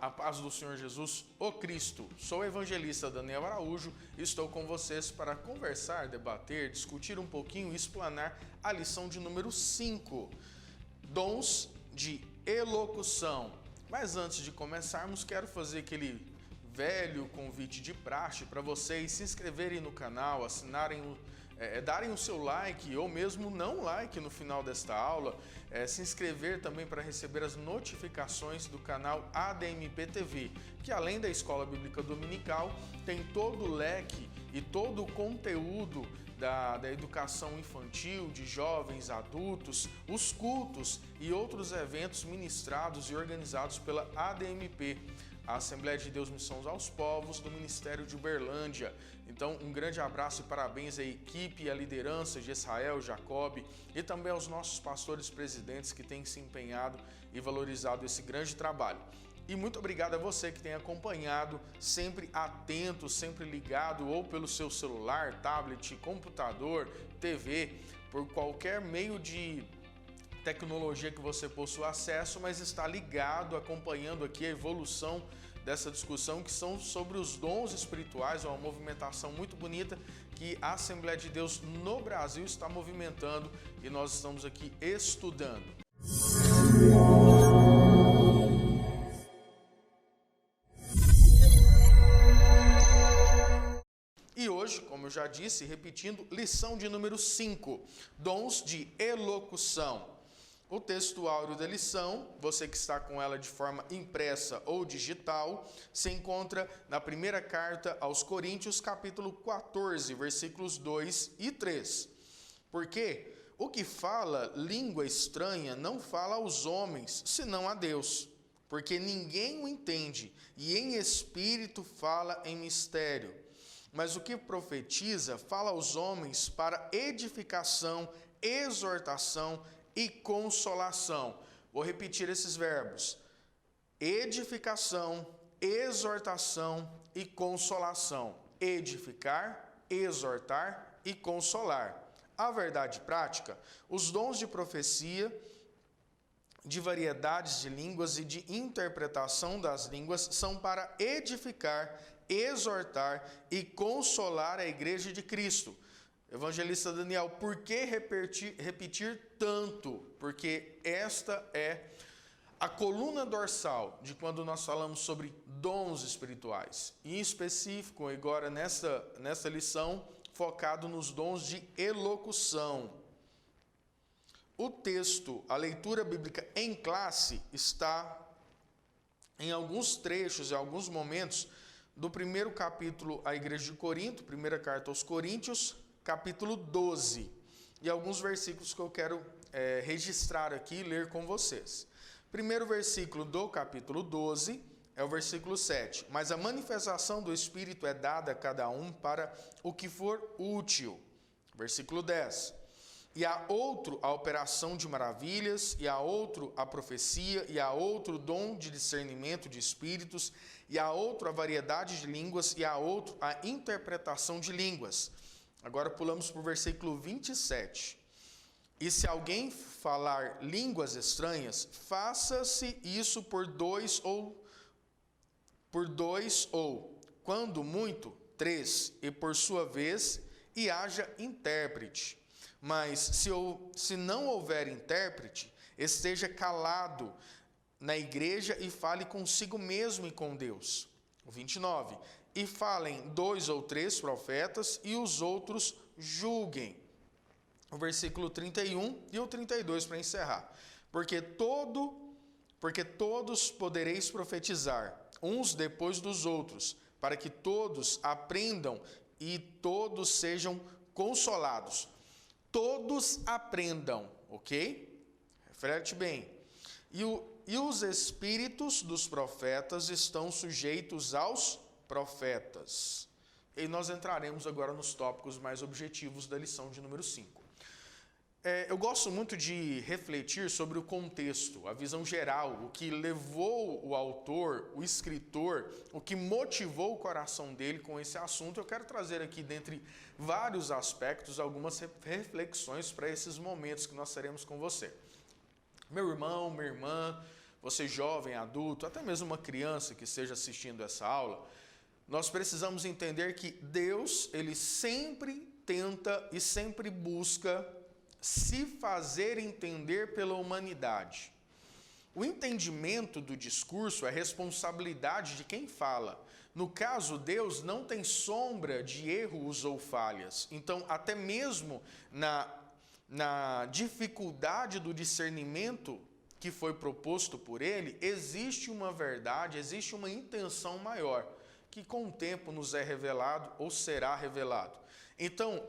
a paz do Senhor Jesus, o Cristo. Sou o evangelista Daniel Araújo e estou com vocês para conversar, debater, discutir um pouquinho e explanar a lição de número 5, dons de elocução. Mas antes de começarmos, quero fazer aquele velho convite de praxe para vocês se inscreverem no canal, assinarem darem o seu like ou mesmo não like no final desta aula, se inscrever também para receber as notificações do canal ADMP TV, que além da Escola Bíblica Dominical, tem todo o leque e todo o conteúdo da educação infantil, de jovens, adultos, os cultos e outros eventos ministrados e organizados pela ADMP, a Assembleia de Deus Missões aos Povos, do Ministério de Uberlândia. Então, um grande abraço e parabéns à equipe e à liderança de Israel, Jacob e também aos nossos pastores presidentes que têm se empenhado e valorizado esse grande trabalho. E muito obrigado a você que tem acompanhado, sempre atento, sempre ligado, ou pelo seu celular, tablet, computador, TV, por qualquer meio de tecnologia que você possua acesso, mas está ligado, acompanhando aqui a evolução dessa discussão, que são sobre os dons espirituais, uma movimentação muito bonita que a Assembleia de Deus no Brasil está movimentando e nós estamos aqui estudando. E hoje, como eu já disse, repetindo, lição de número 5, dons de elocução. O texto áureo da lição, você que está com ela de forma impressa ou digital, se encontra na primeira carta aos Coríntios, capítulo 14, versículos 2 e 3. Porque o que fala língua estranha não fala aos homens, senão a Deus, porque ninguém o entende, e em espírito fala em mistério. Mas o que profetiza fala aos homens para edificação, exortação e consolação. Vou repetir esses verbos: edificação, exortação e consolação. Edificar, exortar e consolar. A verdade prática, os dons de profecia, de variedades de línguas e de interpretação das línguas são para edificar, exortar e consolar a igreja de Cristo. Evangelista Daniel, por que repetir tanto? Porque esta é a coluna dorsal de quando nós falamos sobre dons espirituais. Em específico, agora nessa lição, focado nos dons de elocução. O texto, a leitura bíblica em classe, está em alguns trechos, em alguns momentos, do primeiro capítulo à Igreja de Corinto, primeira carta aos Coríntios, capítulo 12, e alguns versículos que eu quero registrar aqui e ler com vocês. Primeiro versículo do capítulo 12 é o versículo 7. Mas a manifestação do Espírito é dada a cada um para o que for útil. Versículo 10. E a outro a operação de maravilhas, e a outro a profecia, e a outro dom de discernimento de espíritos, e a outro a variedade de línguas, e a outro a interpretação de línguas. Agora pulamos para o versículo 27. E se alguém falar línguas estranhas, faça-se isso por dois ou, quando muito, 3, e por sua vez, e haja intérprete. Mas se não houver intérprete, esteja calado na igreja e fale consigo mesmo e com Deus. O 29. E falem 2 ou 3 profetas, e os outros julguem. O versículo 31 e o 32 para encerrar. Porque todos podereis profetizar, uns depois dos outros, para que todos aprendam e todos sejam consolados. Todos aprendam, ok? Reflete bem. E os espíritos dos profetas estão sujeitos aos profetas. E nós entraremos agora nos tópicos mais objetivos da lição de número 5. Eu gosto muito de refletir sobre o contexto, a visão geral, o que levou o autor, o escritor, o que motivou o coração dele com esse assunto. Eu quero trazer aqui, dentre vários aspectos, algumas reflexões para esses momentos que nós teremos com você. Meu irmão, minha irmã, você jovem, adulto, até mesmo uma criança que esteja assistindo essa aula, nós precisamos entender que Deus, ele sempre tenta e sempre busca se fazer entender pela humanidade. O entendimento do discurso é responsabilidade de quem fala. No caso, Deus não tem sombra de erros ou falhas. Então, até mesmo na dificuldade do discernimento que foi proposto por ele, existe uma verdade, existe uma intenção maior, que com o tempo nos é revelado ou será revelado. Então,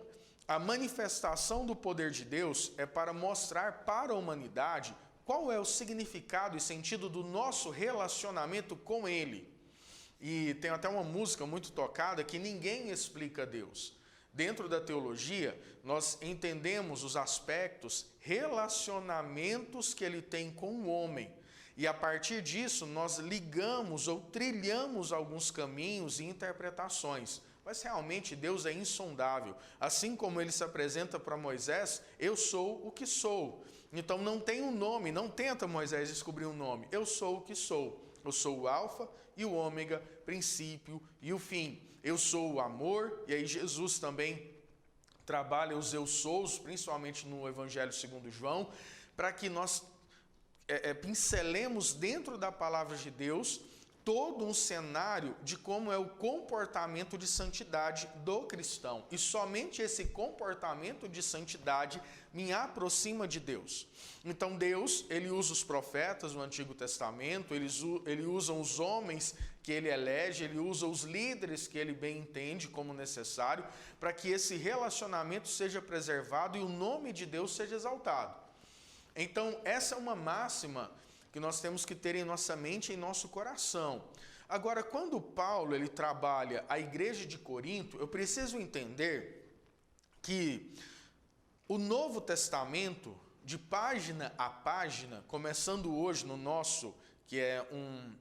a manifestação do poder de Deus é para mostrar para a humanidade qual é o significado e sentido do nosso relacionamento com Ele. E tem até uma música muito tocada que ninguém explica Deus. Dentro da teologia, nós entendemos os aspectos, relacionamentos que Ele tem com o homem. E a partir disso, nós ligamos ou trilhamos alguns caminhos e interpretações. Mas realmente Deus é insondável. Assim como Ele se apresenta para Moisés, eu sou o que sou. Então não tem um nome, não tenta Moisés descobrir um nome. Eu sou o que sou. Eu sou o alfa e o ômega, princípio e o fim. Eu sou o amor, e aí Jesus também trabalha os eu sous, principalmente no Evangelho segundo João, para que nós pincelemos dentro da palavra de Deus todo um cenário de como é o comportamento de santidade do cristão. E somente esse comportamento de santidade me aproxima de Deus. Então Deus, Ele usa os profetas no Antigo Testamento, Ele usa os homens que Ele elege, Ele usa os líderes que Ele bem entende como necessário, para que esse relacionamento seja preservado e o nome de Deus seja exaltado. Então, essa é uma máxima que nós temos que ter em nossa mente e em nosso coração. Agora, quando Paulo ele trabalha a igreja de Corinto, eu preciso entender que o Novo Testamento, de página a página, começando hoje no nosso, que é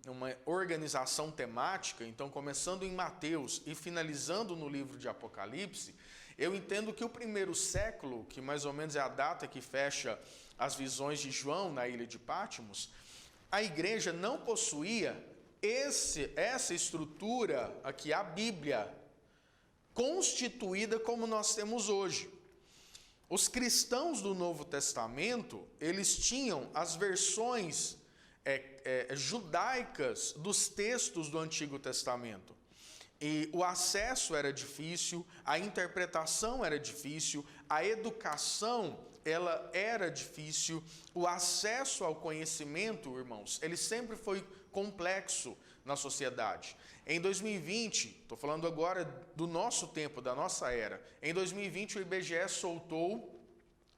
uma organização temática, então começando em Mateus e finalizando no livro de Apocalipse, eu entendo que o primeiro século, que mais ou menos é a data que fecha as visões de João na ilha de Patmos, a igreja não possuía essa estrutura aqui, a Bíblia, constituída como nós temos hoje. Os cristãos do Novo Testamento, eles tinham as versões judaicas dos textos do Antigo Testamento. E o acesso era difícil, a interpretação era difícil, a educação ela era difícil, o acesso ao conhecimento, irmãos, ele sempre foi complexo na sociedade. Em 2020, estou falando agora do nosso tempo, da nossa era, em 2020 o IBGE soltou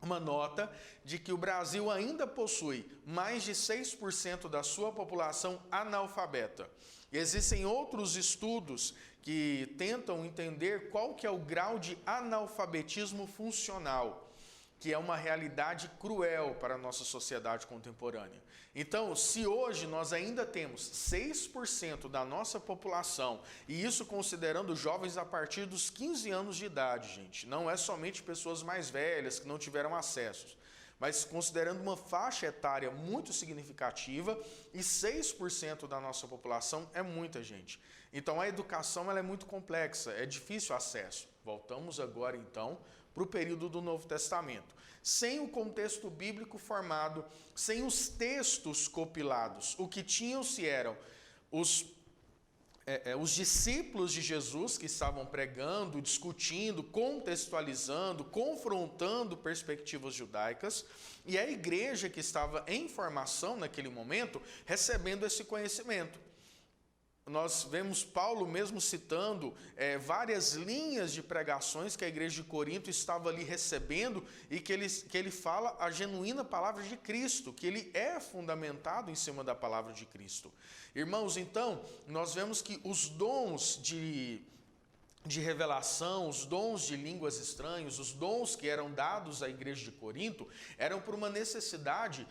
uma nota de que o Brasil ainda possui mais de 6% da sua população analfabeta. E existem outros estudos que tentam entender qual que é o grau de analfabetismo funcional, que é uma realidade cruel para a nossa sociedade contemporânea. Então, se hoje nós ainda temos 6% da nossa população, e isso considerando jovens a partir dos 15 anos de idade, gente, não é somente pessoas mais velhas que não tiveram acesso, mas considerando uma faixa etária muito significativa, e 6% da nossa população é muita gente. Então, a educação ela é muito complexa, é difícil acesso. Voltamos agora, então, para o período do Novo Testamento. Sem o contexto bíblico formado, sem os textos compilados, o que tinham-se eram os discípulos de Jesus que estavam pregando, discutindo, contextualizando, confrontando perspectivas judaicas, e a igreja que estava em formação naquele momento, recebendo esse conhecimento. Nós vemos Paulo mesmo citando várias linhas de pregações que a igreja de Corinto estava ali recebendo e que ele fala a genuína palavra de Cristo, que ele é fundamentado em cima da palavra de Cristo. Irmãos, então, nós vemos que os dons de revelação, os dons de línguas estranhas, os dons que eram dados à igreja de Corinto, eram por uma necessidade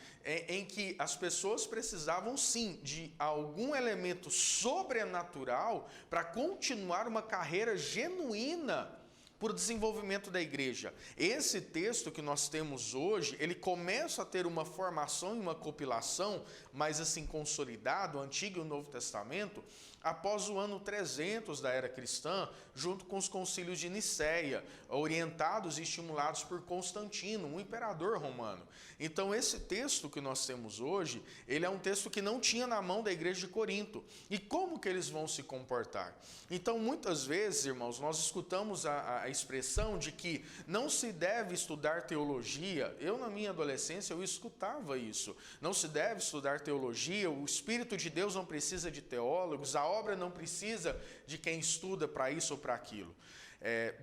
em que as pessoas precisavam sim de algum elemento sobrenatural para continuar uma carreira genuína para o desenvolvimento da igreja. Esse texto que nós temos hoje, ele começa a ter uma formação e uma compilação, mais assim consolidado, o Antigo e o Novo Testamento, após o ano 300 da era cristã, junto com os concílios de Nicéia, orientados e estimulados por Constantino, um imperador romano. Então, esse texto que nós temos hoje, ele é um texto que não tinha na mão da igreja de Corinto. E como que eles vão se comportar? Então, muitas vezes, irmãos, nós escutamos a expressão de que não se deve estudar teologia. Eu, na minha adolescência, eu escutava isso. Não se deve estudar teologia, o Espírito de Deus não precisa de teólogos, a obra não precisa de quem estuda para isso ou para aquilo.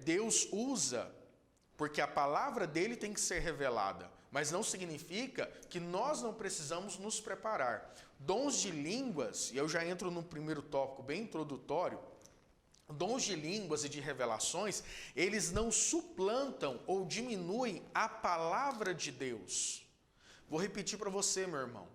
Deus usa, porque a palavra dele tem que ser revelada, mas não significa que nós não precisamos nos preparar. Dons de línguas, e eu já entro no primeiro tópico bem introdutório, dons de línguas e de revelações, eles não suplantam ou diminuem a palavra de Deus. Vou repetir para você, meu irmão.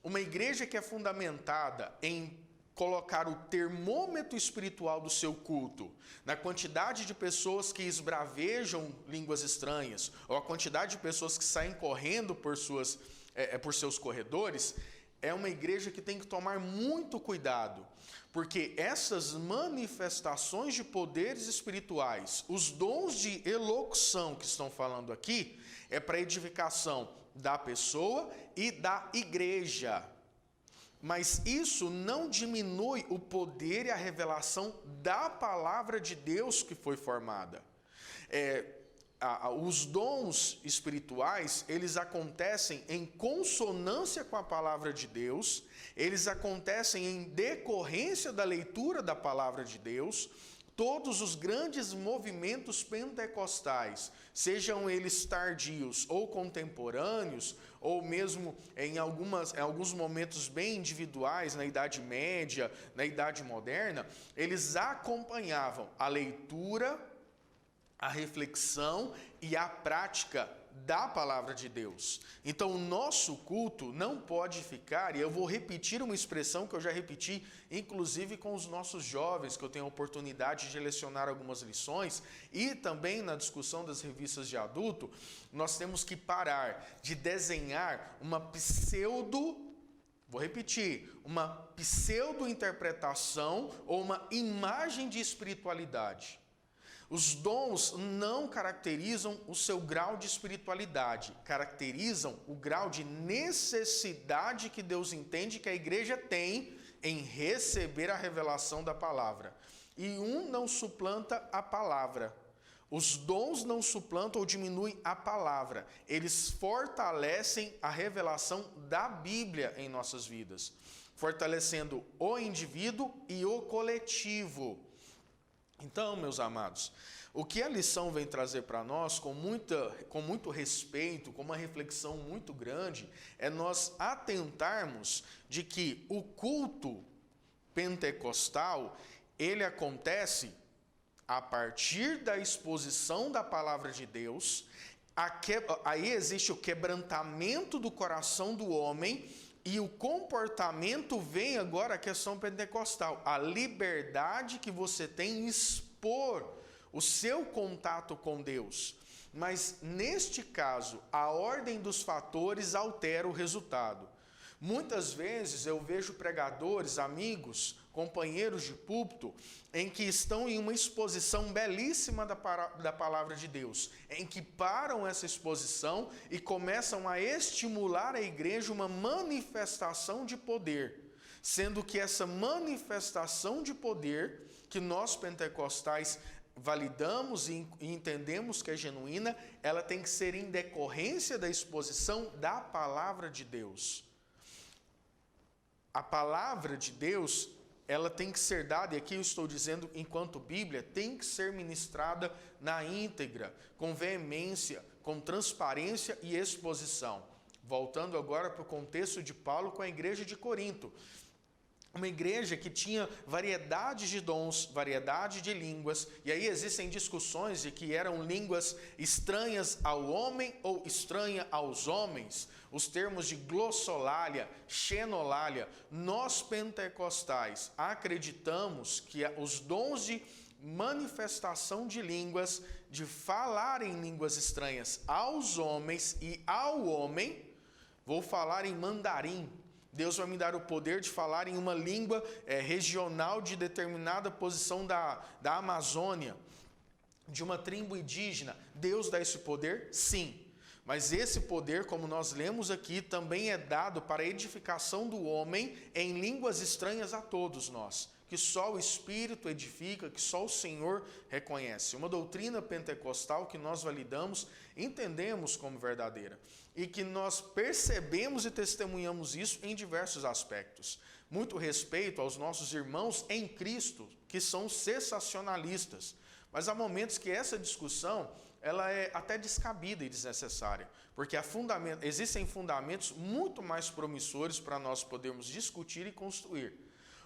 Uma igreja que é fundamentada em colocar o termômetro espiritual do seu culto na quantidade de pessoas que esbravejam línguas estranhas, ou a quantidade de pessoas que saem correndo por seus corredores, é uma igreja que tem que tomar muito cuidado, porque essas manifestações de poderes espirituais, os dons de elocução que estão falando aqui, é para edificação da pessoa e da igreja. Mas isso não diminui o poder e a revelação da palavra de Deus que foi formada. Os dons espirituais, eles acontecem em consonância com a palavra de Deus, eles acontecem em decorrência da leitura da palavra de Deus. Todos os grandes movimentos pentecostais, sejam eles tardios ou contemporâneos, ou mesmo em alguns momentos bem individuais, na Idade Média, na Idade Moderna, eles acompanhavam a leitura, a reflexão e a prática da palavra de Deus. Então, o nosso culto não pode ficar, e eu vou repetir uma expressão que eu já repeti, inclusive com os nossos jovens, que eu tenho a oportunidade de lecionar algumas lições, e também na discussão das revistas de adulto, nós temos que parar de desenhar uma pseudo-interpretação ou uma imagem de espiritualidade. Os dons não caracterizam o seu grau de espiritualidade, caracterizam o grau de necessidade que Deus entende que a igreja tem em receber a revelação da palavra. E um não suplanta a palavra. Os dons não suplantam ou diminuem a palavra. Eles fortalecem a revelação da Bíblia em nossas vidas, fortalecendo o indivíduo e o coletivo. Então, meus amados, o que a lição vem trazer para nós com muito respeito, com uma reflexão muito grande, é nós atentarmos de que o culto pentecostal, ele acontece a partir da exposição da palavra de Deus, aí existe o quebrantamento do coração do homem. E o comportamento vem agora a questão pentecostal, a liberdade que você tem em expor o seu contato com Deus. Mas, neste caso, a ordem dos fatores altera o resultado. Muitas vezes eu vejo pregadores, amigos, companheiros de púlpito, em que estão em uma exposição belíssima da palavra de Deus, em que param essa exposição e começam a estimular a igreja uma manifestação de poder, sendo que essa manifestação de poder, que nós pentecostais validamos e entendemos que é genuína, ela tem que ser em decorrência da exposição da palavra de Deus. A palavra de Deus, ela tem que ser dada, e aqui eu estou dizendo enquanto Bíblia, tem que ser ministrada na íntegra, com veemência, com transparência e exposição. Voltando agora para o contexto de Paulo com a igreja de Corinto. Uma igreja que tinha variedade de dons, variedade de línguas, e aí existem discussões de que eram línguas estranhas ao homem ou estranhas aos homens. Os termos de glossolalia, xenolalia. Nós pentecostais acreditamos que os dons de manifestação de línguas, de falar em línguas estranhas aos homens e ao homem, vou falar em mandarim. Deus vai me dar o poder de falar em uma língua regional de determinada posição da Amazônia, de uma tribo indígena. Deus dá esse poder? Sim. Mas esse poder, como nós lemos aqui, também é dado para a edificação do homem em línguas estranhas a todos nós, que só o Espírito edifica, que só o Senhor reconhece. Uma doutrina pentecostal que nós validamos, entendemos como verdadeira, e que nós percebemos e testemunhamos isso em diversos aspectos. Muito respeito aos nossos irmãos em Cristo, que são cessacionalistas, mas há momentos que essa discussão ela é até descabida e desnecessária, porque existem fundamentos muito mais promissores para nós podermos discutir e construir.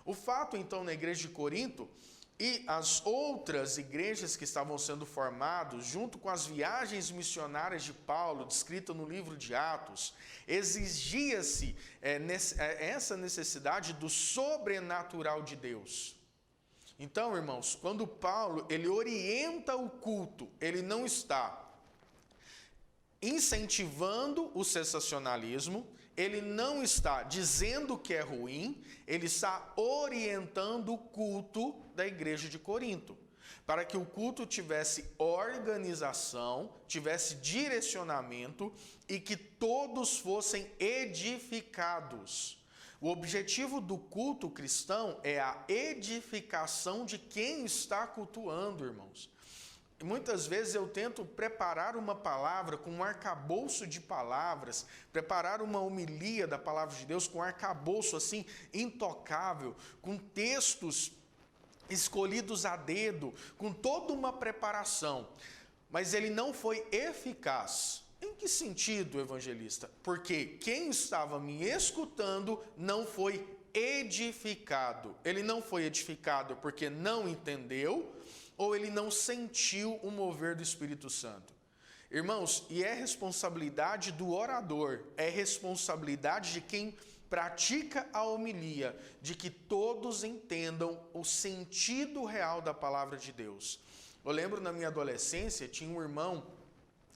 O fato, então, na igreja de Corinto e as outras igrejas que estavam sendo formadas, junto com as viagens missionárias de Paulo, descrita no livro de Atos, exigia-se essa necessidade do sobrenatural de Deus. Então, irmãos, quando Paulo ele orienta o culto, ele não está incentivando o cessacionalismo, ele não está dizendo que é ruim, ele está orientando o culto da igreja de Corinto, para que o culto tivesse organização, tivesse direcionamento e que todos fossem edificados. O objetivo do culto cristão é a edificação de quem está cultuando, irmãos. E muitas vezes eu tento preparar uma palavra com um arcabouço de palavras, preparar uma homilia da palavra de Deus com um arcabouço assim intocável, com textos escolhidos a dedo, com toda uma preparação, mas ele não foi eficaz. Em que sentido, evangelista? Porque quem estava me escutando não foi edificado. Ele não foi edificado porque não entendeu ou ele não sentiu o mover do Espírito Santo. Irmãos, e é responsabilidade do orador, é responsabilidade de quem pratica a homilia, de que todos entendam o sentido real da palavra de Deus. Eu lembro na minha adolescência, tinha um irmão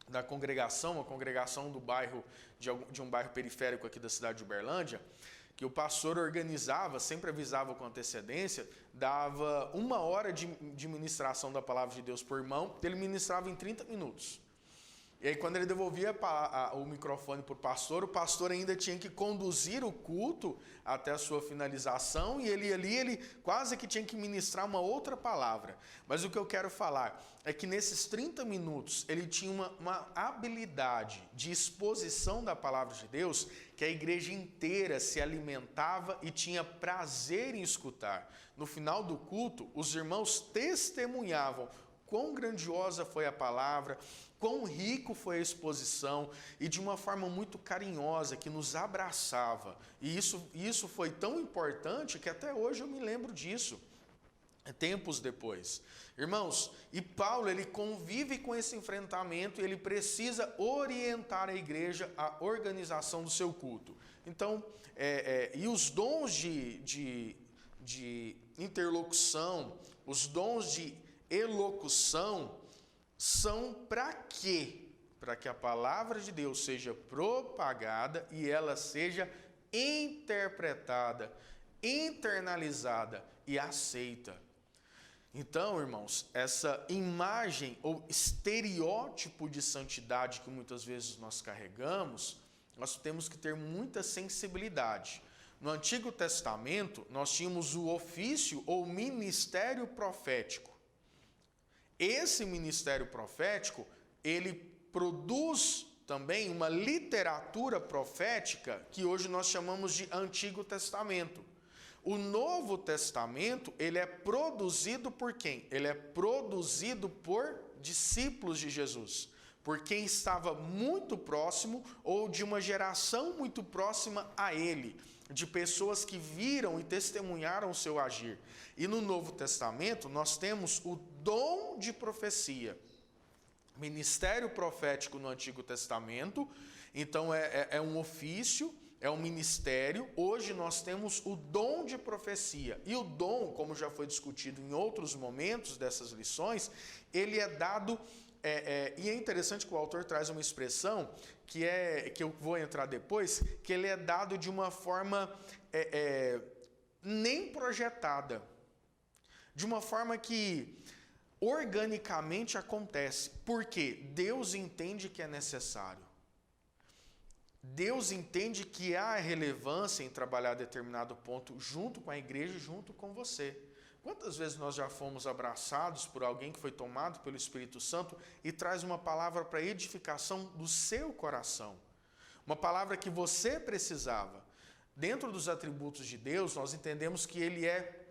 da congregação, uma congregação do bairro, de um bairro periférico aqui da cidade de Uberlândia, que o pastor organizava, sempre avisava com antecedência, dava 1 hora de ministração da palavra de Deus por irmão, ele ministrava em 30 minutos. E aí quando ele devolvia o microfone para o pastor ainda tinha que conduzir o culto até a sua finalização, e ele quase que tinha que ministrar uma outra palavra. Mas o que eu quero falar é que nesses 30 minutos ele tinha uma habilidade de exposição da palavra de Deus que a igreja inteira se alimentava e tinha prazer em escutar. No final do culto, os irmãos testemunhavam quão grandiosa foi a palavra, quão rico foi a exposição, e de uma forma muito carinhosa, que nos abraçava. E isso foi tão importante que até hoje eu me lembro disso, tempos depois. Irmãos, e Paulo, ele convive com esse enfrentamento e ele precisa orientar a igreja à organização do seu culto. Então, e os dons de interlocução, os dons de elocução, são para quê? Para que a palavra de Deus seja propagada e ela seja interpretada, internalizada e aceita. Então, irmãos, essa imagem ou estereótipo de santidade que muitas vezes nós carregamos, nós temos que ter muita sensibilidade. No Antigo Testamento, nós tínhamos o ofício ou ministério profético. Esse ministério profético, ele produz também uma literatura profética que hoje nós chamamos de Antigo Testamento. O Novo Testamento, ele é produzido por quem? Ele é produzido por discípulos de Jesus, por quem estava muito próximo ou de uma geração muito próxima a ele, de pessoas que viram e testemunharam o seu agir. E no Novo Testamento nós temos o dom de profecia, ministério profético no Antigo Testamento, então é um ofício, é um ministério. Hoje nós temos o dom de profecia. E o dom, como já foi discutido em outros momentos dessas lições, ele é dado, e é interessante que o autor traz uma expressão que eu vou entrar depois, que ele é dado de uma forma nem projetada, de uma forma que organicamente acontece, porque Deus entende que é necessário. Deus entende que há relevância em trabalhar determinado ponto junto com a igreja, junto com você. Quantas vezes nós já fomos abraçados por alguém que foi tomado pelo Espírito Santo e traz uma palavra para edificação do seu coração? Uma palavra que você precisava. Dentro dos atributos de Deus, nós entendemos que ele é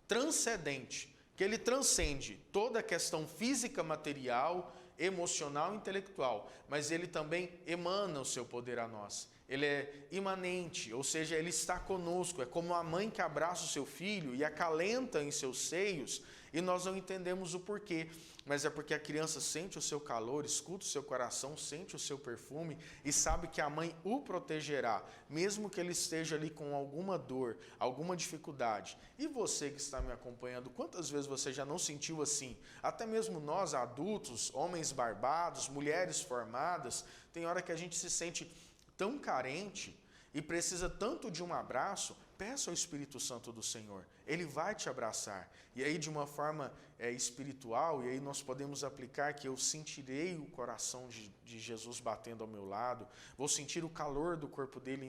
transcendente, que ele transcende toda a questão física, material, emocional e intelectual, mas ele também emana o seu poder a nós. Ele é imanente, ou seja, ele está conosco. É como a mãe que abraça o seu filho e acalenta em seus seios, e nós não entendemos o porquê, mas é porque a criança sente o seu calor, escuta o seu coração, sente o seu perfume e sabe que a mãe o protegerá, mesmo que ele esteja ali com alguma dor, alguma dificuldade. E você que está me acompanhando, quantas vezes você já não sentiu assim? Até mesmo nós adultos, homens barbados, mulheres formadas, tem hora que a gente se sente tão carente e precisa tanto de um abraço. Peça ao Espírito Santo do Senhor, ele vai te abraçar. E aí de uma forma espiritual, e aí nós podemos aplicar que eu sentirei o coração de Jesus batendo ao meu lado, vou sentir o calor do corpo dele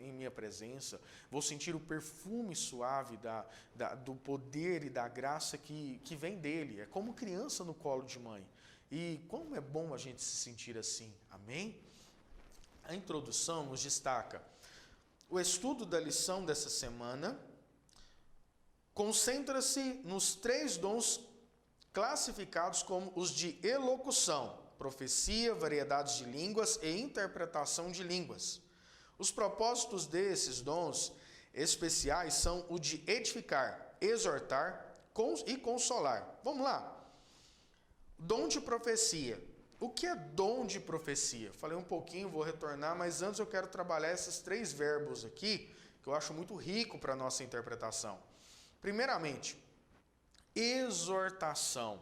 em minha presença, vou sentir o perfume suave do poder e da graça que vem dele. É como criança no colo de mãe. E como é bom a gente se sentir assim, amém? A introdução nos destaca: o estudo da lição dessa semana concentra-se nos 3 dons classificados como os de elocução, profecia, variedades de línguas e interpretação de línguas. Os propósitos desses dons especiais são o de edificar, exortar e consolar. Vamos lá. Dom de profecia. O que é dom de profecia? Falei um pouquinho, vou retornar, mas antes eu quero trabalhar esses 3 verbos aqui, que eu acho muito rico para a nossa interpretação. Primeiramente, exortação.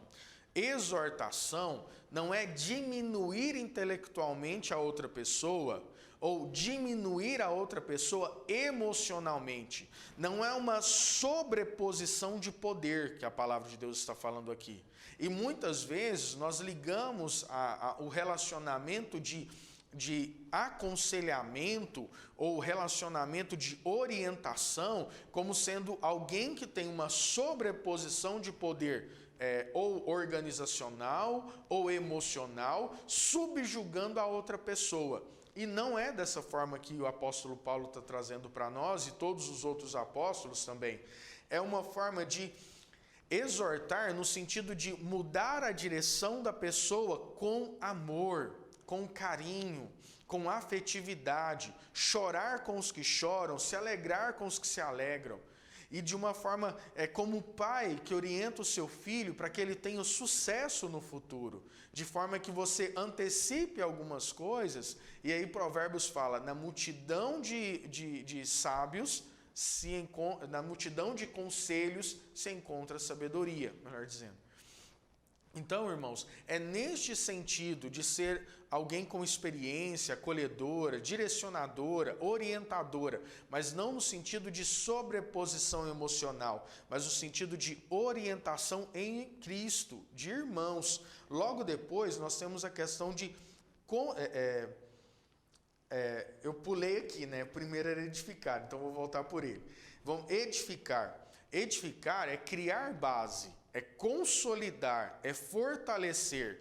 Exortação não é diminuir intelectualmente a outra pessoa ou diminuir a outra pessoa emocionalmente. Não é uma sobreposição de poder que a palavra de Deus está falando aqui. E muitas vezes nós ligamos o relacionamento de aconselhamento ou relacionamento de orientação como sendo alguém que tem uma sobreposição de poder ou organizacional ou emocional, subjugando a outra pessoa. E não é dessa forma que o apóstolo Paulo está trazendo para nós, e todos os outros apóstolos também. É uma forma de exortar no sentido de mudar a direção da pessoa com amor, com carinho, com afetividade, chorar com os que choram, se alegrar com os que se alegram. E de uma forma, como o pai que orienta o seu filho para que ele tenha sucesso no futuro, de forma que você antecipe algumas coisas. E aí Provérbios fala, na multidão de sábios, na multidão de conselhos se encontra sabedoria, melhor dizendo. Então, irmãos, é neste sentido de ser alguém com experiência, acolhedora, direcionadora, orientadora, mas não no sentido de sobreposição emocional, mas no sentido de orientação em Cristo, de irmãos. Logo depois, nós temos a questão de... eu pulei aqui, né? Primeiro era edificar, então vou voltar por ele. Vamos edificar. Edificar é criar base, é consolidar, é fortalecer.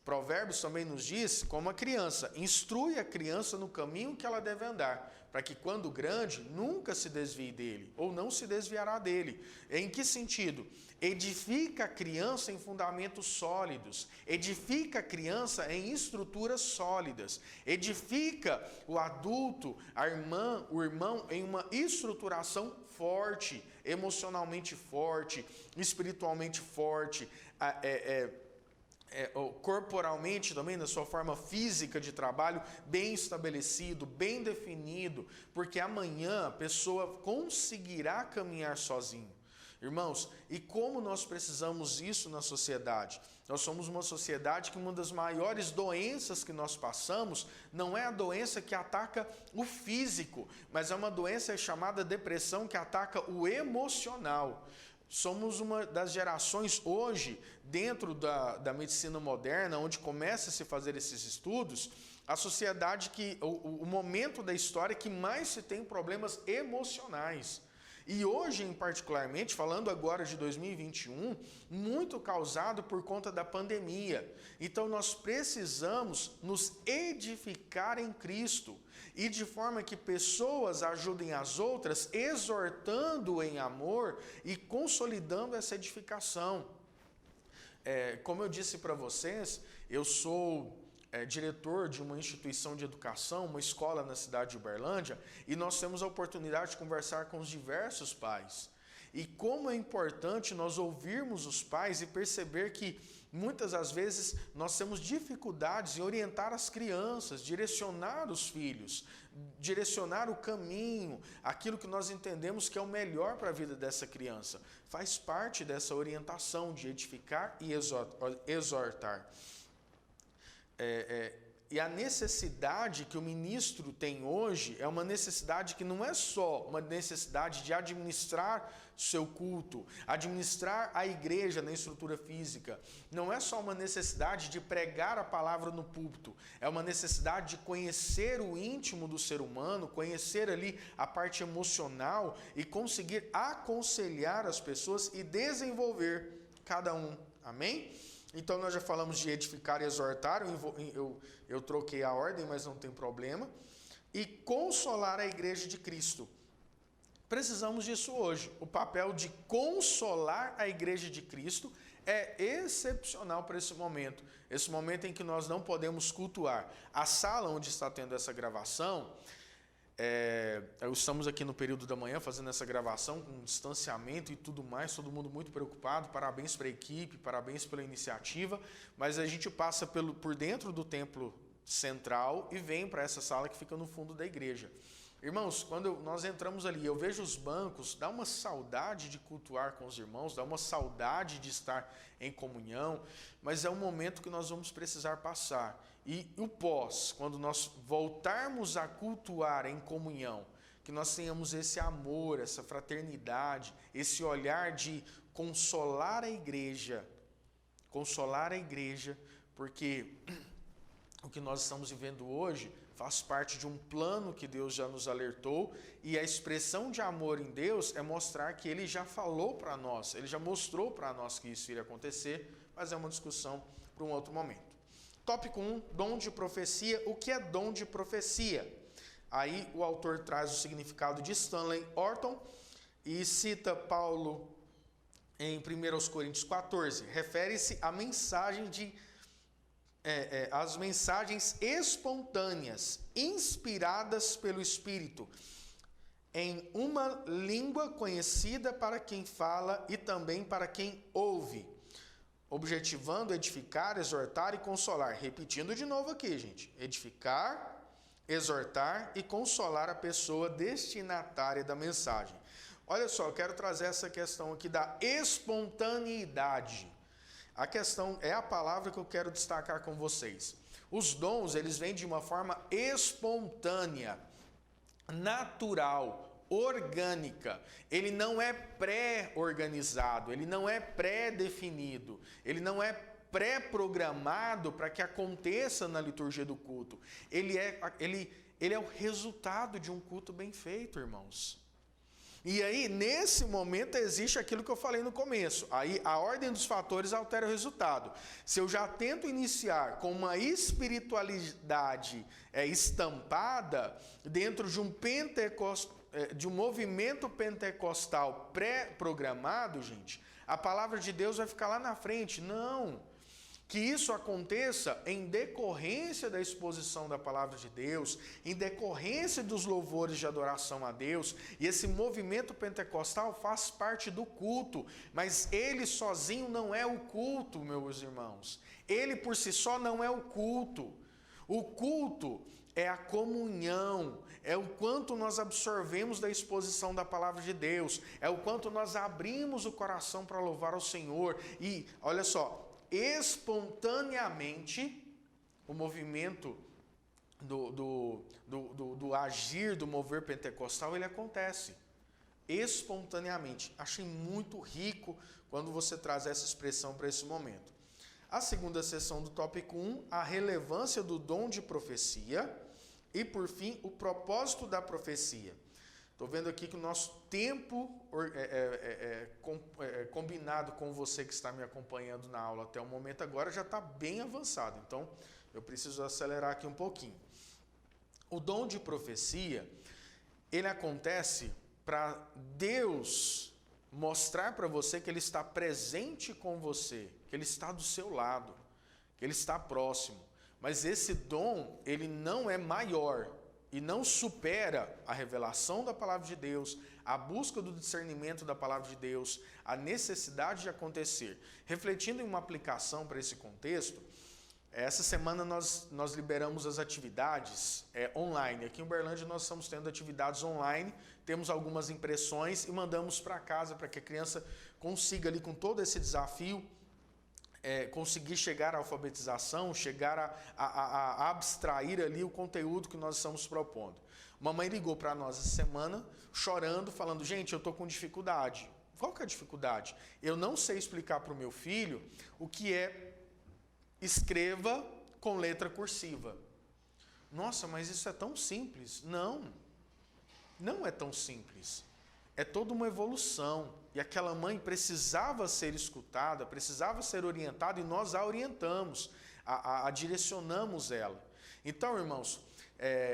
Provérbios também nos diz, como a criança, instrui a criança no caminho que ela deve andar, para que quando grande, nunca se desvie dele, ou não se desviará dele. Em que sentido? Edifica a criança em fundamentos sólidos, edifica a criança em estruturas sólidas, edifica o adulto, a irmã, o irmão em uma estruturação forte, emocionalmente forte, espiritualmente forte, corporalmente também, na sua forma física de trabalho, bem estabelecido, bem definido, porque amanhã a pessoa conseguirá caminhar sozinho. Irmãos, e como nós precisamos isso na sociedade? Nós somos uma sociedade que uma das maiores doenças que nós passamos não é a doença que ataca o físico, mas é uma doença chamada depressão que ataca o emocional. Somos uma das gerações hoje, dentro da medicina moderna, onde começa a se fazer esses estudos, a sociedade o momento da história que mais se tem problemas emocionais. E hoje, em particularmente, falando agora de 2021, muito causado por conta da pandemia. Então, nós precisamos nos edificar em Cristo e de forma que pessoas ajudem as outras, exortando em amor e consolidando essa edificação. Como eu disse para vocês, eu sou diretor de uma instituição de educação, uma escola na cidade de Uberlândia, e nós temos a oportunidade de conversar com os diversos pais. E como é importante nós ouvirmos os pais e perceber que muitas das vezes nós temos dificuldades em orientar as crianças, direcionar os filhos, direcionar o caminho, aquilo que nós entendemos que é o melhor para a vida dessa criança. Faz parte dessa orientação de edificar e exortar. E a necessidade que o ministro tem hoje é uma necessidade que não é só uma necessidade de administrar seu culto, administrar a igreja na estrutura física. Não é só uma necessidade de pregar a palavra no púlpito, é uma necessidade de conhecer o íntimo do ser humano, conhecer ali a parte emocional e conseguir aconselhar as pessoas e desenvolver cada um. Amém? Então, nós já falamos de edificar e exortar, eu troquei a ordem, mas não tem problema. E consolar a igreja de Cristo. Precisamos disso hoje. O papel de consolar a igreja de Cristo é excepcional para esse momento em que nós não podemos cultuar. A sala onde está tendo essa gravação, estamos aqui no período da manhã fazendo essa gravação com distanciamento e tudo mais, todo mundo muito preocupado, parabéns para a equipe, parabéns pela iniciativa, mas a gente passa por dentro do templo central e vem para essa sala que fica no fundo da igreja. Irmãos, quando nós entramos ali, eu vejo os bancos, dá uma saudade de cultuar com os irmãos, dá uma saudade de estar em comunhão, mas é um momento que nós vamos precisar passar. E o pós, quando nós voltarmos a cultuar em comunhão, que nós tenhamos esse amor, essa fraternidade, esse olhar de consolar a igreja, porque o que nós estamos vivendo hoje faz parte de um plano que Deus já nos alertou, e a expressão de amor em Deus é mostrar que Ele já falou para nós, Ele já mostrou para nós que isso iria acontecer, mas é uma discussão para um outro momento. Tópico 1, dom de profecia. O que é dom de profecia? Aí o autor traz o significado de Stanley Orton e cita Paulo em 1 Coríntios 14. Refere-se à mensagem às mensagens espontâneas, inspiradas pelo Espírito, em uma língua conhecida para quem fala e também para quem ouve, objetivando edificar, exortar e consolar. Repetindo de novo aqui, gente. Edificar, exortar e consolar a pessoa destinatária da mensagem. Olha só, eu quero trazer essa questão aqui da espontaneidade. A questão é a palavra que eu quero destacar com vocês. Os dons, eles vêm de uma forma espontânea, natural, orgânica. Ele não é pré-organizado, ele não é pré-definido, ele não é pré-programado para que aconteça na liturgia do culto. Ele é o resultado de um culto bem feito, irmãos. E aí, nesse momento, existe aquilo que eu falei no começo. Aí, a ordem dos fatores altera o resultado. Se eu já tento iniciar com uma espiritualidade estampada dentro de um movimento pentecostal pré-programado, gente, a palavra de Deus vai ficar lá na frente. Não. Que isso aconteça em decorrência da exposição da palavra de Deus, em decorrência dos louvores de adoração a Deus, e esse movimento pentecostal faz parte do culto, mas ele sozinho não é o culto, meus irmãos. Ele por si só não é o culto. O culto é a comunhão, é o quanto nós absorvemos da exposição da palavra de Deus, é o quanto nós abrimos o coração para louvar ao Senhor. E olha só, espontaneamente, o movimento do agir, do mover pentecostal, ele acontece espontaneamente. Achei muito rico quando você traz essa expressão para esse momento. A segunda seção do tópico 1, a relevância do dom de profecia e, por fim, o propósito da profecia. Estou vendo aqui que o nosso tempo combinado com você que está me acompanhando na aula até o momento agora já está bem avançado. Então, eu preciso acelerar aqui um pouquinho. O dom de profecia, ele acontece para Deus mostrar para você que Ele está presente com você, que Ele está do seu lado, que Ele está próximo. Mas esse dom, ele não é maior e não supera a revelação da palavra de Deus, a busca do discernimento da palavra de Deus, a necessidade de acontecer. Refletindo em uma aplicação para esse contexto, essa semana nós liberamos as atividades online. Aqui em Uberlândia nós estamos tendo atividades online, temos algumas impressões e mandamos para casa para que a criança consiga ali com todo esse desafio, conseguir chegar à alfabetização, chegar a abstrair ali o conteúdo que nós estamos propondo. Mamãe ligou para nós essa semana, chorando, falando, gente, eu estou com dificuldade. Qual que é a dificuldade? Eu não sei explicar para o meu filho o que é escreva com letra cursiva. Nossa, mas isso é tão simples. Não é tão simples. É toda uma evolução. E aquela mãe precisava ser escutada, precisava ser orientada, e nós a orientamos, a direcionamos ela. Então, irmãos,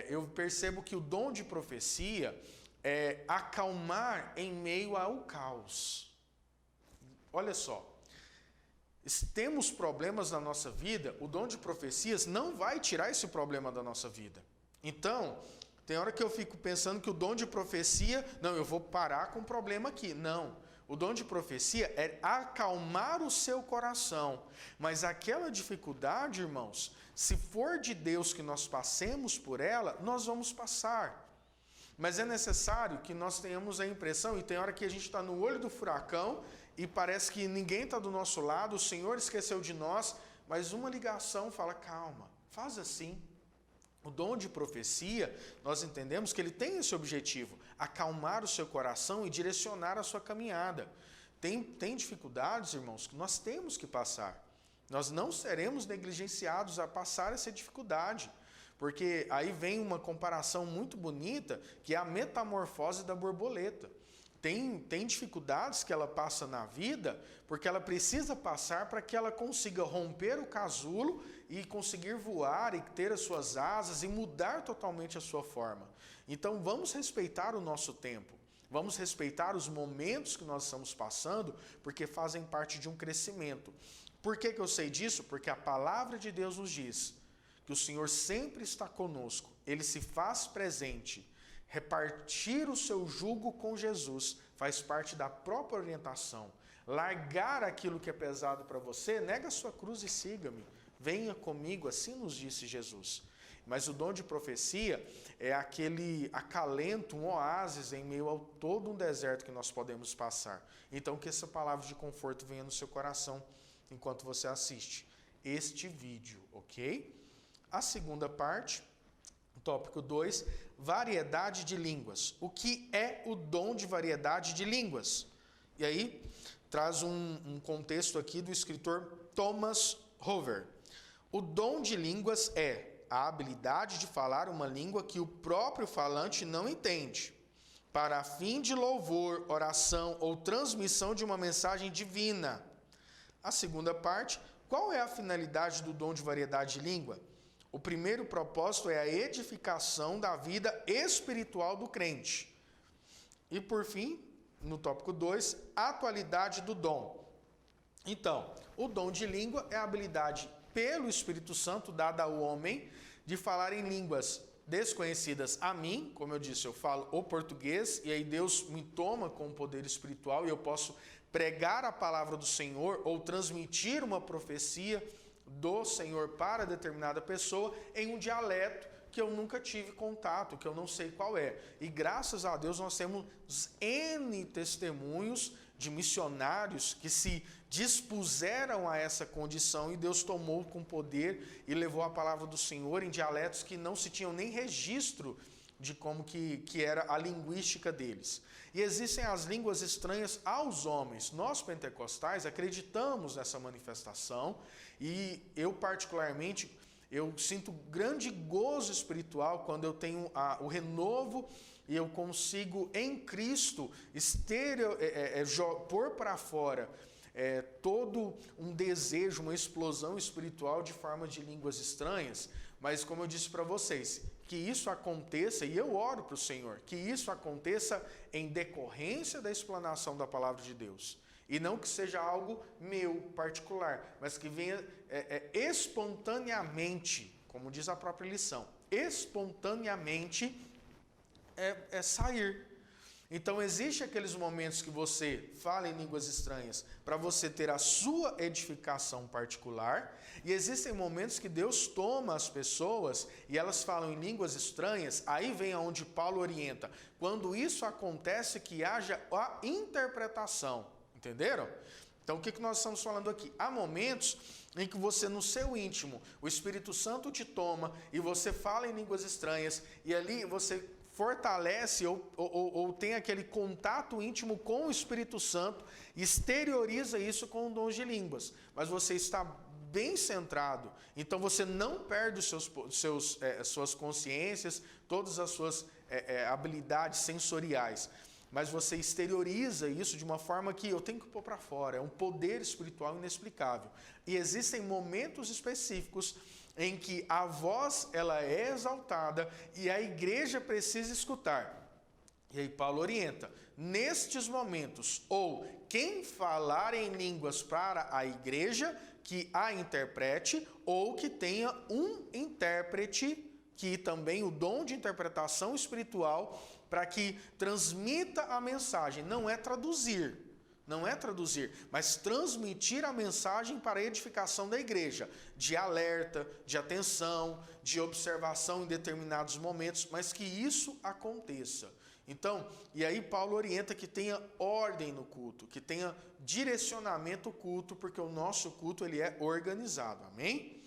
eu percebo que o dom de profecia é acalmar em meio ao caos. Olha só, temos problemas na nossa vida, o dom de profecias não vai tirar esse problema da nossa vida. Então, tem hora que eu fico pensando que o dom de profecia, não, eu vou parar com o problema aqui. Não, o dom de profecia é acalmar o seu coração. Mas aquela dificuldade, irmãos, se for de Deus que nós passemos por ela, nós vamos passar. Mas é necessário que nós tenhamos a impressão, e tem hora que a gente está no olho do furacão, e parece que ninguém está do nosso lado, o Senhor esqueceu de nós, mas uma ligação fala, calma, faz assim. O dom de profecia, nós entendemos que ele tem esse objetivo, acalmar o seu coração e direcionar a sua caminhada. Tem dificuldades, irmãos, que nós temos que passar. Nós não seremos negligenciados a passar essa dificuldade, porque aí vem uma comparação muito bonita, que é a metamorfose da borboleta. Tem dificuldades que ela passa na vida, porque ela precisa passar para que ela consiga romper o casulo e conseguir voar e ter as suas asas e mudar totalmente a sua forma. Então vamos respeitar o nosso tempo, vamos respeitar os momentos que nós estamos passando, porque fazem parte de um crescimento. Por que eu sei disso? Porque a palavra de Deus nos diz que o Senhor sempre está conosco, Ele se faz presente. Repartir o seu jugo com Jesus faz parte da própria orientação. Largar aquilo que é pesado para você, nega a sua cruz e siga-me. Venha comigo, assim nos disse Jesus. Mas o dom de profecia é aquele acalento, um oásis em meio a todo um deserto que nós podemos passar. Então que essa palavra de conforto venha no seu coração enquanto você assiste este vídeo, ok? A segunda parte, tópico 2, variedade de línguas. O que é o dom de variedade de línguas? E aí, traz um contexto aqui do escritor Thomas Hoover. O dom de línguas é a habilidade de falar uma língua que o próprio falante não entende, para fim de louvor, oração ou transmissão de uma mensagem divina. A segunda parte, qual é a finalidade do dom de variedade de língua? O primeiro propósito é a edificação da vida espiritual do crente. E por fim, no tópico 2, atualidade do dom. Então, o dom de língua é a habilidade pelo Espírito Santo dada ao homem de falar em línguas desconhecidas a mim. Como eu disse, eu falo o português e aí Deus me toma com o poder espiritual e eu posso pregar a palavra do Senhor ou transmitir uma profecia do Senhor para determinada pessoa em um dialeto que eu nunca tive contato, que eu não sei qual é. E graças a Deus nós temos N testemunhos de missionários que se dispuseram a essa condição e Deus tomou com poder e levou a palavra do Senhor em dialetos que não se tinham nem registro de como que era a linguística deles. E existem as línguas estranhas aos homens. Nós pentecostais acreditamos nessa manifestação e eu particularmente, eu sinto grande gozo espiritual quando eu tenho o renovo e eu consigo em Cristo pôr para fora todo um desejo, uma explosão espiritual de forma de línguas estranhas. Mas como eu disse para vocês, que isso aconteça, e eu oro para o Senhor, que isso aconteça em decorrência da explanação da palavra de Deus. E não que seja algo meu particular, mas que venha espontaneamente, como diz a própria lição, espontaneamente sair. Então, existem aqueles momentos que você fala em línguas estranhas para você ter a sua edificação particular, e existem momentos que Deus toma as pessoas e elas falam em línguas estranhas, aí vem aonde Paulo orienta, quando isso acontece que haja a interpretação, entenderam? Então, o que nós estamos falando aqui? Há momentos em que você, no seu íntimo, o Espírito Santo te toma e você fala em línguas estranhas, e ali você fortalece ou tem aquele contato íntimo com o Espírito Santo, exterioriza isso com dons de línguas, mas você está bem centrado, então você não perde suas consciências, todas as suas habilidades sensoriais, mas você exterioriza isso de uma forma que eu tenho que pôr para fora, é um poder espiritual inexplicável. E existem momentos específicos em que a voz ela é exaltada e a igreja precisa escutar. E aí Paulo orienta, nestes momentos, ou quem falar em línguas para a igreja, que a interprete, ou que tenha um intérprete, que também o dom de interpretação espiritual, para que transmita a mensagem, não é traduzir, mas transmitir a mensagem para a edificação da igreja, de alerta, de atenção, de observação em determinados momentos, mas que isso aconteça. Então, e aí Paulo orienta que tenha ordem no culto, que tenha direcionamento culto, porque o nosso culto ele é organizado, amém?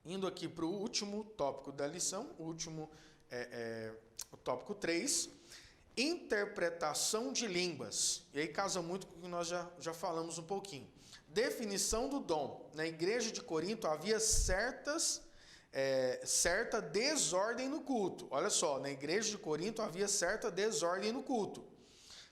Indo aqui para o último tópico da lição, o tópico 3, interpretação de línguas. E aí casa muito com o que nós já falamos um pouquinho. Definição do dom. Na igreja de Corinto havia certa desordem no culto. Olha só, na igreja de Corinto havia certa desordem no culto.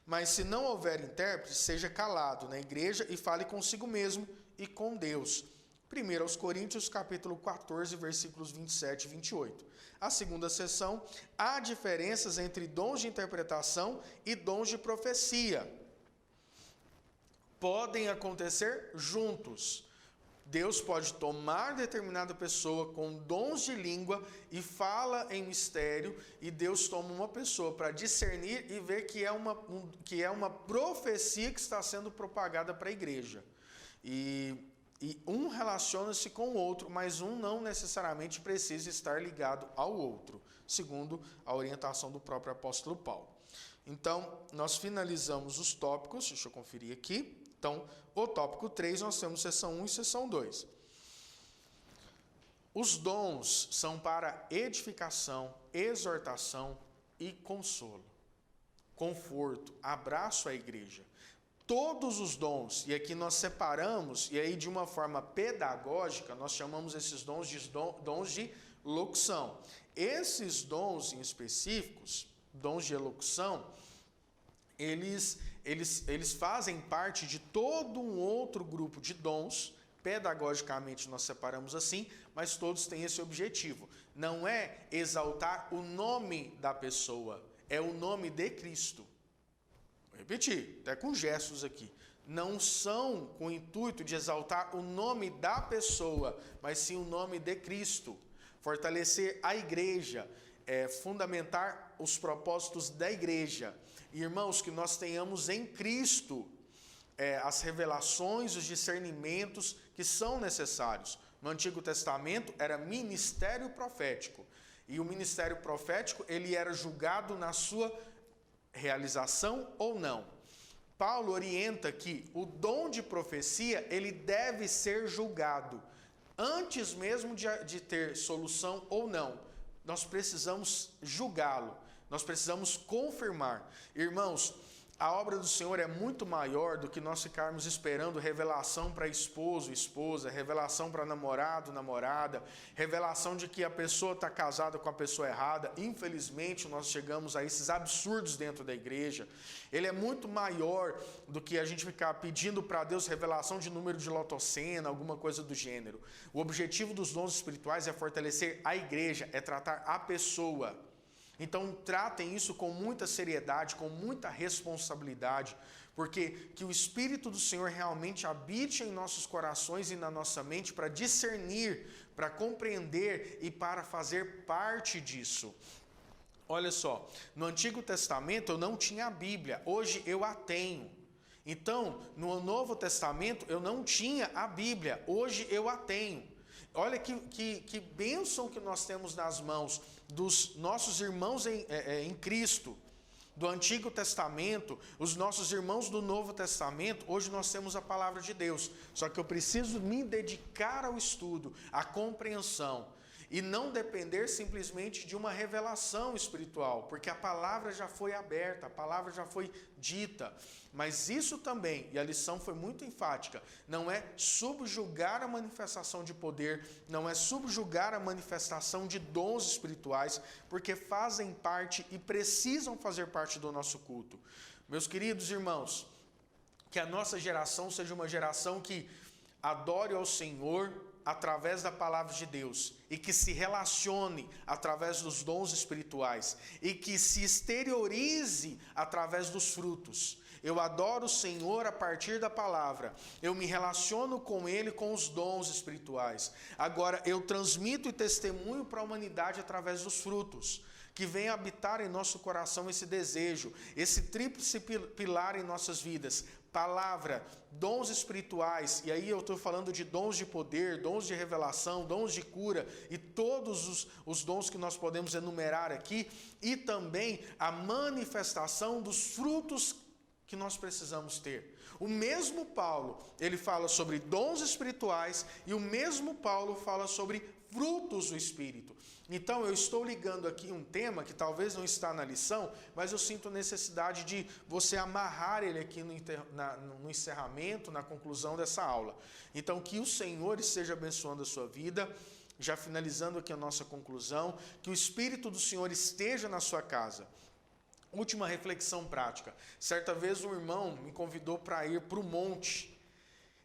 Mas se não houver intérprete, seja calado na igreja e fale consigo mesmo e com Deus. 1 aos Coríntios, capítulo 14, versículos 27 e 28. A segunda seção, há diferenças entre dons de interpretação e dons de profecia. Podem acontecer juntos. Deus pode tomar determinada pessoa com dons de língua e fala em mistério, e Deus toma uma pessoa para discernir e ver que é uma profecia que está sendo propagada para a igreja. E um relaciona-se com o outro, mas um não necessariamente precisa estar ligado ao outro, segundo a orientação do próprio apóstolo Paulo. Então, nós finalizamos os tópicos, deixa eu conferir aqui. Então, o tópico 3, nós temos seção 1 e seção 2. Os dons são para edificação, exortação e consolo, conforto, abraço à igreja. Todos os dons, e aqui nós separamos, e aí de uma forma pedagógica, nós chamamos esses dons de dons de locução. Esses dons em específicos, dons de elocução, eles fazem parte de todo um outro grupo de dons, pedagogicamente nós separamos assim, mas todos têm esse objetivo. Não é exaltar o nome da pessoa, é o nome de Cristo. repetir, até com gestos aqui. Não são com o intuito de exaltar o nome da pessoa, mas sim o nome de Cristo. Fortalecer a igreja, fundamentar os propósitos da igreja. Irmãos, que nós tenhamos em Cristo as revelações, os discernimentos que são necessários. No Antigo Testamento era ministério profético. E o ministério profético, ele era julgado na sua realização ou não. Paulo orienta que o dom de profecia, ele deve ser julgado. Antes mesmo de ter solução ou não, nós precisamos julgá-lo. Nós precisamos confirmar. Irmãos, a obra do Senhor é muito maior do que nós ficarmos esperando revelação para esposo, esposa, revelação para namorado, namorada, revelação de que a pessoa está casada com a pessoa errada. Infelizmente, nós chegamos a esses absurdos dentro da igreja. Ele é muito maior do que a gente ficar pedindo para Deus revelação de número de lotossena, alguma coisa do gênero. O objetivo dos dons espirituais é fortalecer a igreja, é tratar a pessoa. Então, tratem isso com muita seriedade, com muita responsabilidade, porque que o Espírito do Senhor realmente habite em nossos corações e na nossa mente para discernir, para compreender e para fazer parte disso. Olha só, no Antigo Testamento eu não tinha a Bíblia, hoje eu a tenho. Então, no Novo Testamento eu não tinha a Bíblia, hoje eu a tenho. Olha que bênção que nós temos nas mãos dos nossos irmãos em Cristo, do Antigo Testamento, os nossos irmãos do Novo Testamento. Hoje nós temos a palavra de Deus, só que eu preciso me dedicar ao estudo, à compreensão, e não depender simplesmente de uma revelação espiritual, porque a palavra já foi aberta, a palavra já foi dita. Mas isso também, e a lição foi muito enfática, não é subjugar a manifestação de poder, não é subjugar a manifestação de dons espirituais, porque fazem parte e precisam fazer parte do nosso culto. Meus queridos irmãos, que a nossa geração seja uma geração que adore ao Senhor através da palavra de Deus, e que se relacione através dos dons espirituais, e que se exteriorize através dos frutos. Eu adoro o Senhor a partir da palavra, eu me relaciono com Ele com os dons espirituais. Agora eu transmito e testemunho para a humanidade através dos frutos. Que venha habitar em nosso coração esse desejo, esse tríplice pilar em nossas vidas: palavra, dons espirituais, e aí eu estou falando de dons de poder, dons de revelação, dons de cura, e todos os dons que nós podemos enumerar aqui, e também a manifestação dos frutos que nós precisamos ter. O mesmo Paulo, ele fala sobre dons espirituais, e o mesmo Paulo fala sobre frutos do Espírito. Então eu estou ligando aqui um tema que talvez não está na lição, mas eu sinto necessidade de você amarrar ele aqui no encerramento, na conclusão dessa aula. Então que o Senhor esteja abençoando a sua vida. Já finalizando aqui a nossa conclusão, que o Espírito do Senhor esteja na sua casa. Última reflexão prática. Certa vez um irmão me convidou para ir para o monte.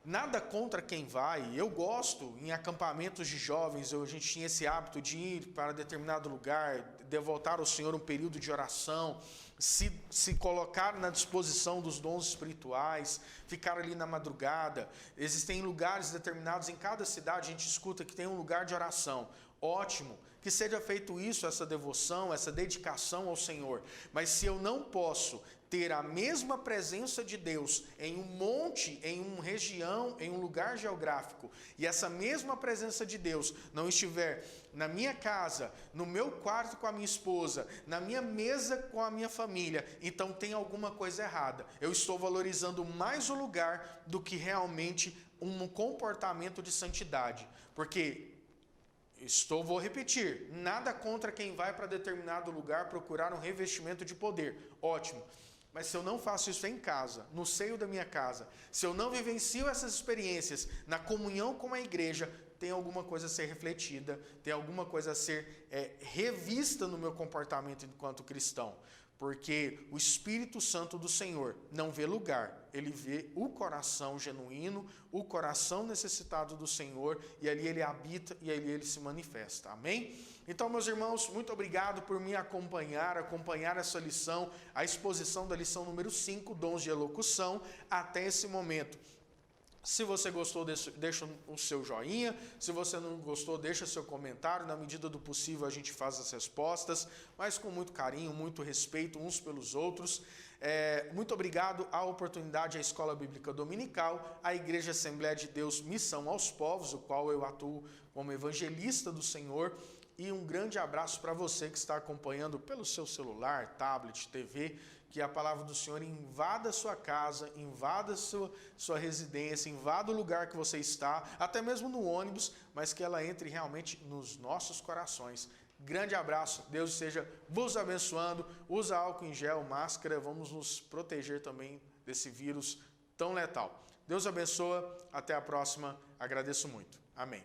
Nada contra quem vai, eu gosto, em acampamentos de jovens, a gente tinha esse hábito de ir para determinado lugar, devotar ao Senhor um período de oração, se colocar na disposição dos dons espirituais, ficar ali na madrugada. Existem lugares determinados em cada cidade, a gente escuta que tem um lugar de oração. Ótimo, que seja feito isso, essa devoção, essa dedicação ao Senhor. Mas se eu não posso ter a mesma presença de Deus em um monte, em uma região, em um lugar geográfico, e essa mesma presença de Deus não estiver na minha casa, no meu quarto com a minha esposa, na minha mesa com a minha família, então tem alguma coisa errada. Eu estou valorizando mais o lugar do que realmente um comportamento de santidade. Porque vou repetir, nada contra quem vai para determinado lugar procurar um revestimento de poder. Ótimo. Mas se eu não faço isso em casa, no seio da minha casa, se eu não vivencio essas experiências na comunhão com a igreja, tem alguma coisa a ser refletida, tem alguma coisa a ser revista no meu comportamento enquanto cristão. Porque o Espírito Santo do Senhor não vê lugar, ele vê o coração genuíno, o coração necessitado do Senhor, e ali ele habita e ali ele se manifesta. Amém? Então, meus irmãos, muito obrigado por me acompanhar essa lição, a exposição da lição número 5, dons de elocução, até esse momento. Se você gostou, deixa o seu joinha. Se você não gostou, deixa seu comentário. Na medida do possível, a gente faz as respostas, mas com muito carinho, muito respeito uns pelos outros. Muito obrigado à oportunidade à Escola Bíblica Dominical, à Igreja Assembleia de Deus Missão aos Povos, o qual eu atuo como evangelista do Senhor. E um grande abraço para você que está acompanhando pelo seu celular, tablet, TV, que a palavra do Senhor invada a sua casa, invada a sua residência, invada o lugar que você está, até mesmo no ônibus, mas que ela entre realmente nos nossos corações. Grande abraço, Deus esteja vos abençoando, usa álcool em gel, máscara, vamos nos proteger também desse vírus tão letal. Deus abençoa, até a próxima, agradeço muito. Amém.